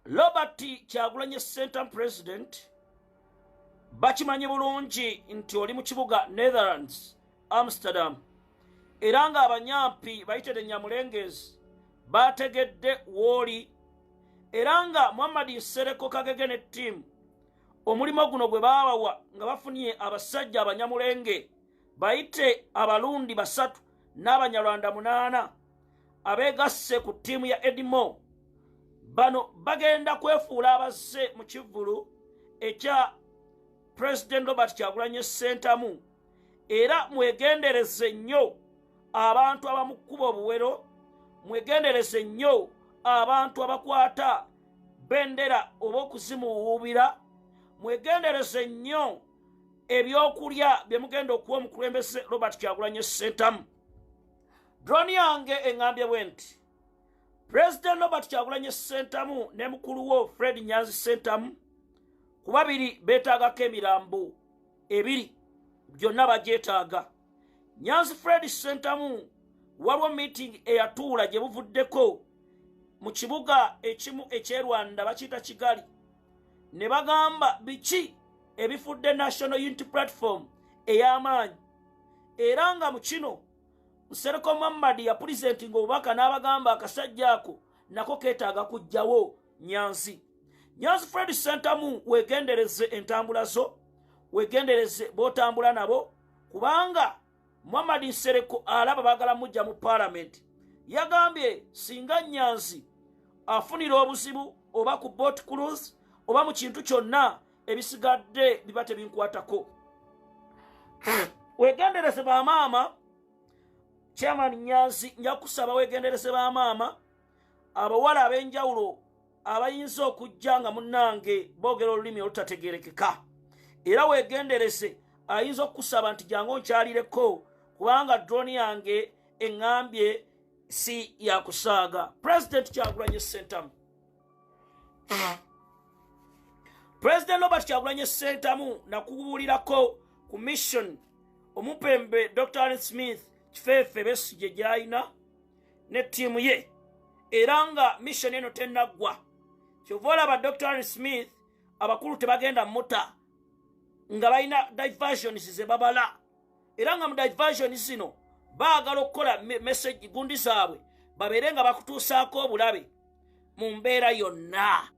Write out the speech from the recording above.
Robert Kyagulanyi Center President bakimanyi bulungi nti oli mu kibuga Netherlands Amsterdam era nga abanyampi bayitede Nyamulengezi bategedde woli era nga Muhammad Nsereko Kagege ne team omulimo guno gwe baabawa nga bafunye abasajja abanyamulenge bayite abalundi 3 n'abanyarwanda 8 abegasse ku tiimu ya Edimo. Bano bagenda kwefuula abazze mu kivulu ekya President Robert Kyagulanyi Ssentamu era mwegendereze nnyo abantu abamukuba obuwero, mwegendereze nnyo abantu abakwata bendera oba okuzimuwuubira, mwegendereze nnyo ebyokulya bye mugenda okuwa omukulembeze Robert Kyagulanyi Ssentamu. Drone yange eŋŋambye bwe nti President Robert Kyagulanyi Ssentamu ne mukulu wo Fred Nyanzi Ssentamu ku babiri beetaagako emirambo ebiri byonna bagyetaaga. Nyanzi Fred Ssentamu waliwo meeting eyatuula gye buvuddeko mu kibuga ekimu eky'e Rwanda bakiyita Kigali ne bagamba biki ebifudde National Unity Platform ey'amaanyi era nga mu kino Nsereko Muhammad ya presenting obubaka n'abagamba akasajja ako nako keetaaga kujjawo Nyanzi. Nyanzi Fred Ssentamu wegendereze entambula zo, wegendereze botambula nabo kubanga Muhammad Nsereko alaba bagala mujja mu parliament. Yagambye singa Nyanzi afunira obuzibu oba ku boat cruise oba mu kintu kyonna ebisigadde biba tebinkwatako. Wegendereze ba maama Chairman Nyanzi njakusaba wegendereze ba maama abawala ab'enjawulo abayinza okujja nga munnange boogera olulimi olutategerekeka era wegendereze ayinza okusaba nti jangu onkyalireko kubanga drone yange eŋŋambye si yakusaaga. President Kyagulanyi Ssentamu President Robert Kyagulanyi Ssentamu nakubuulirako ku mission omupembe Dr. Allen Smith Kifeefe Besigye gy'alina ne ttiimu ye era nga mission eno tennaggwa. Kyova olaba Dr. Allen Smith abakulu tebagenda muta nga balina diversions ze babala era nga mu diversions zino baagala okukola message gundi zaabwe babeere nga bakutuusaako obulabe mu mbeera yonna.